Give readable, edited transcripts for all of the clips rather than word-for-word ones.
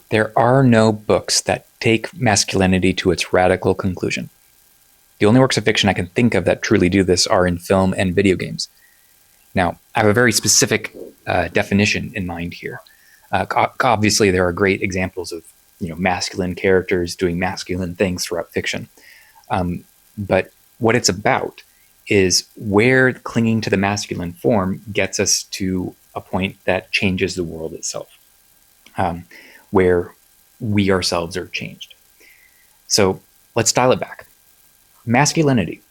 There are no books that take masculinity to its radical conclusion. The only works of fiction I can think of that truly do this are in film and video games. Now, I have a very specific definition in mind here. Obviously, there are great examples of masculine characters doing masculine things throughout fiction. But what it's about is where clinging to the masculine form gets us to a point that changes the world itself, where we ourselves are changed. So let's dial it back. Masculinity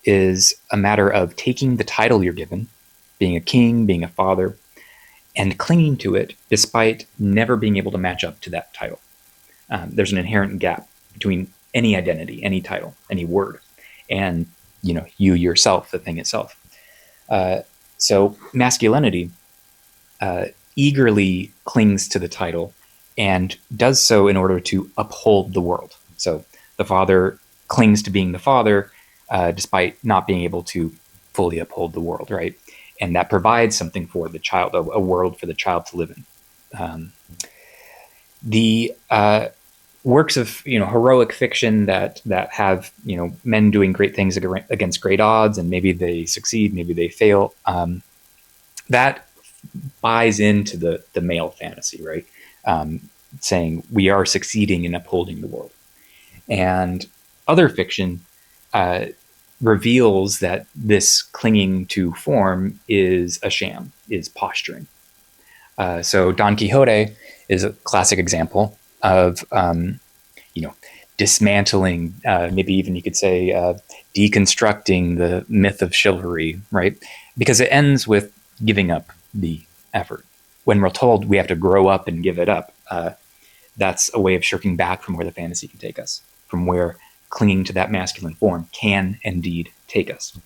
is a matter of taking the title you're given, being a king, being a father, and clinging to it despite never being able to match up to that title. There's an inherent gap between any identity, any title, any word, and you yourself, the thing itself. So masculinity eagerly clings to the title and does so in order to uphold the world. So the father clings to being the father despite not being able to fully uphold the world, right? And that provides something for the child, a world for the child to live in. The works of heroic fiction that have men doing great things against great odds, and maybe they succeed, maybe they fail. That buys into the male fantasy, right? Saying we are succeeding in upholding the world. And other fiction reveals that this clinging to form is a sham, is posturing. So Don Quixote is a classic example of dismantling, maybe even you could say deconstructing the myth of chivalry, right? Because it ends with giving up the effort. When we're told we have to grow up and give it up, that's a way of shirking back from where the fantasy can take us, from where clinging to that masculine form can indeed take us.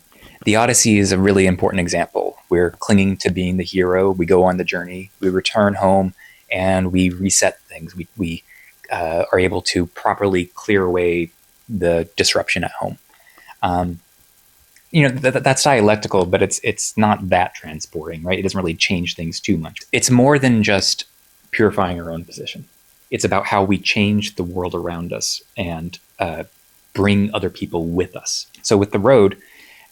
The Odyssey is a really important example. We're clinging to being the hero. We go on the journey. We return home, and we reset things. We are able to properly clear away the disruption at home. That's dialectical, but it's not that transporting, right? It doesn't really change things too much. It's more than just purifying our own position. It's about how we change the world around us and bring other people with us. So with the road,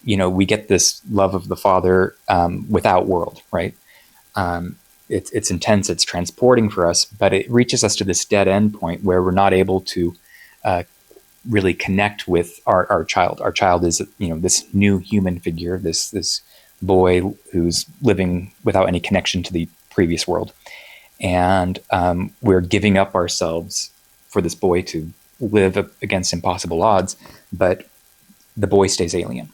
we get this love of the father without world, right? It's intense, it's transporting for us, but it reaches us to this dead end point where we're not able to really connect with our child. Our child is, this new human figure, this boy who's living without any connection to the previous world. And we're giving up ourselves for this boy to live against impossible odds, but the boy stays alien.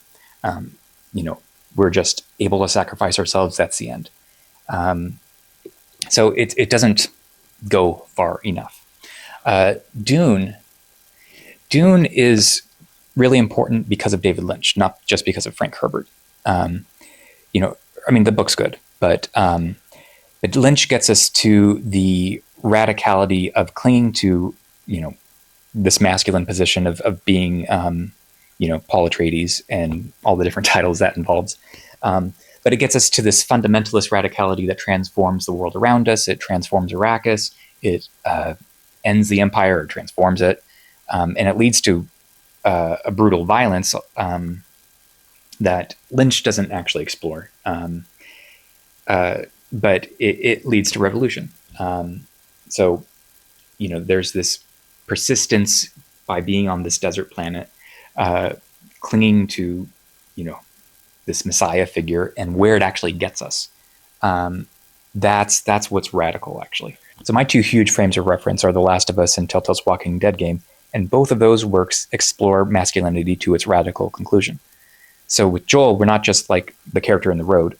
We're just able to sacrifice ourselves. That's the end. So it doesn't go far enough. Dune is really important because of David Lynch, not just because of Frank Herbert. The book's good, but Lynch gets us to the radicality of clinging to, this masculine position of being, Paul Atreides and all the different titles that involves. But it gets us to this fundamentalist radicality that transforms the world around us. It transforms Arrakis. It ends the Empire, or transforms it. And it leads to a brutal violence that Lynch doesn't actually explore. But it leads to revolution. So, there's this persistence by being on this desert planet, clinging to, this Messiah figure, and where it actually gets us. That's what's radical, actually. So my two huge frames of reference are The Last of Us and Telltale's Walking Dead game, and both of those works explore masculinity to its radical conclusion. So with Joel, we're not just like the character in The Road.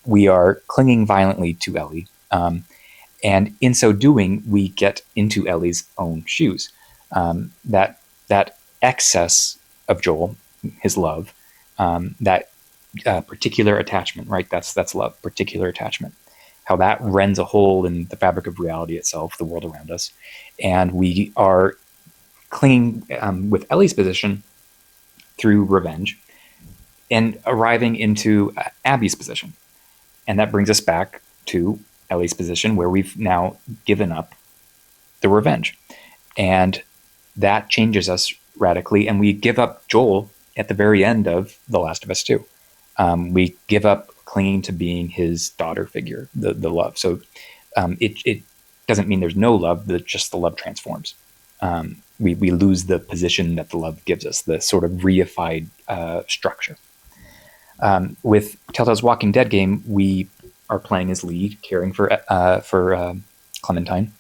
We are clinging violently to Ellie. And in so doing, we get into Ellie's own shoes. That excess of Joel, his love, that particular attachment, right? That's love, particular attachment. How that rends a hole in the fabric of reality itself, the world around us. And we are clinging with Ellie's position through revenge and arriving into Abby's position. And that brings us back to Ellie's position, where we've now given up the revenge. And that changes us radically. And we give up Joel at the very end of The Last of Us 2. We give up clinging to being his daughter figure, the love. So it doesn't mean there's no love, just the love transforms. We lose the position that the love gives us, the sort of reified structure. With Telltale's Walking Dead game, we are playing as Lee, caring for Clementine,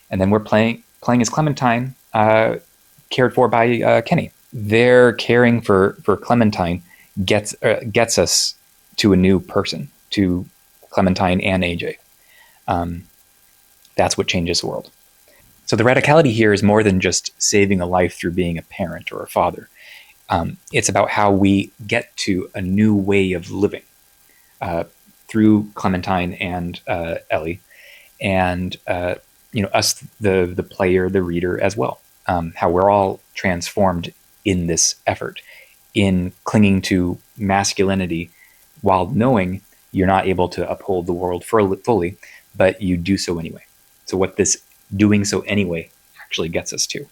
and then we're playing as Clementine, cared for by Kenny. Their caring for Clementine gets us to a new person, to Clementine and AJ. That's what changes the world. So the radicality here is more than just saving a life through being a parent or a father. It's about how we get to a new way of living through Clementine and Ellie, and us, the player, the reader as well. How we're all transformed in this effort, in clinging to masculinity, while knowing you're not able to uphold the world fully, but you do so anyway. So what this doing so anyway actually gets us to.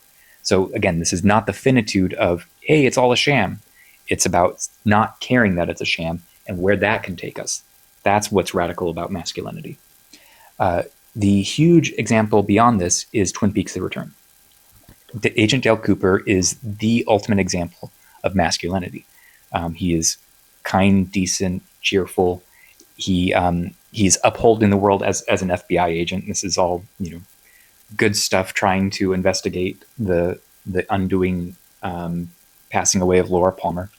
So again, this is not the finitude of, hey, it's all a sham. It's about not caring that it's a sham and where that can take us. That's what's radical about masculinity. The huge example beyond this is Twin Peaks: The Return. Agent Dale Cooper is the ultimate example of masculinity. He is kind, decent, cheerful. He's upholding the world as an FBI agent. This is all good stuff, trying to investigate the undoing passing away of Laura Palmer.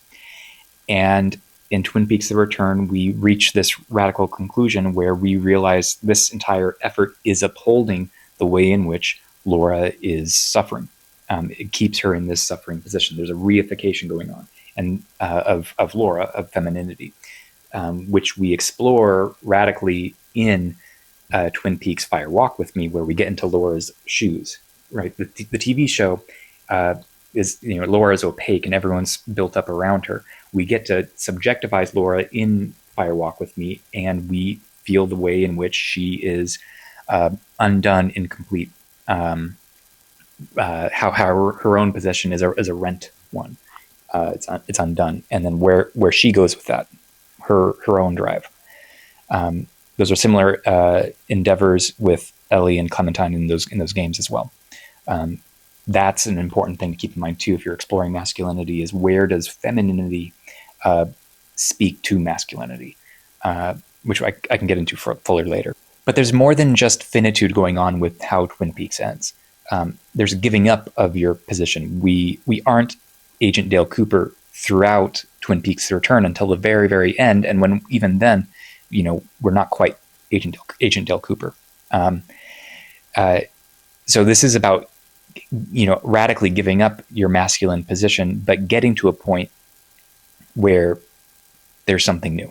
And in Twin Peaks: The Return, we reach this radical conclusion where we realize this entire effort is upholding the way in which Laura is suffering. It keeps her in this suffering position. There's a reification going on, and of Laura, of femininity, which we explore radically in Twin Peaks: Fire Walk with Me, where we get into Laura's shoes. Right, the TV show is Laura is opaque and everyone's built up around her. We get to subjectivize Laura in Fire Walk with Me, and we feel the way in which she is undone, incomplete. How her own possession is a rent one. It's undone, and then where she goes with that, her own drive. Those are similar endeavors with Ellie and Clementine in those games as well. That's an important thing to keep in mind too if you're exploring masculinity, is where does femininity speak to masculinity, which I can get into fuller later. But there's more than just finitude going on with how Twin Peaks ends. There's a giving up of your position. We aren't Agent Dale Cooper throughout Twin Peaks: The Return until the very, very end, and when even then, we're not quite Agent Dale Cooper. So this is about radically giving up your masculine position, but getting to a point where there's something new,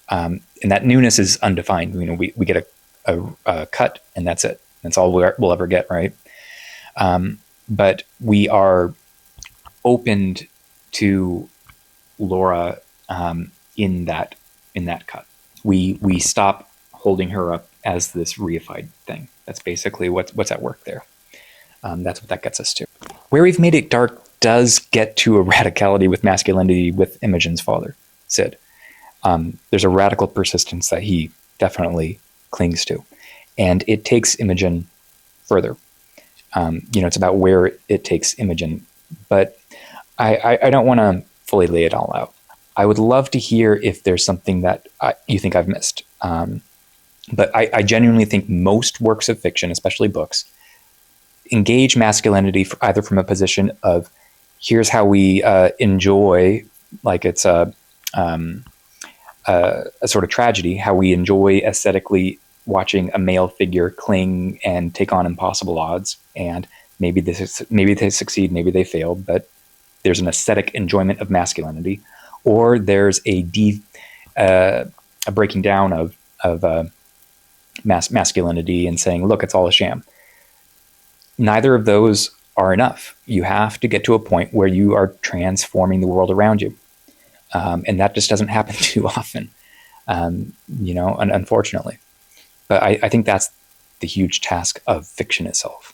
and that newness is undefined. We get a cut, and that's it. That's all we'll ever get, right? But we are opened to Laura in that cut. We stop holding her up as this reified thing. That's basically what's at work there. That's what that gets us to. Where We've Made It Dark does get to a radicality with masculinity with Imogen's father, Sid. There's a radical persistence that he definitely clings to, and it takes Imogen further. It's about where it takes Imogen, but I don't want to fully lay it all out. I would love to hear if there's something that you think I've missed. But I genuinely think most works of fiction, especially books, engage masculinity either from a position of here's how we enjoy, like it's a sort of tragedy, how we enjoy aesthetically watching a male figure cling and take on impossible odds, and maybe they succeed, maybe they fail, but there's an aesthetic enjoyment of masculinity, or there's a breaking down of masculinity and saying, look, it's all a sham. Neither of those are enough. You have to get to a point where you are transforming the world around you, and that just doesn't happen too often, unfortunately. But I think that's the huge task of fiction itself.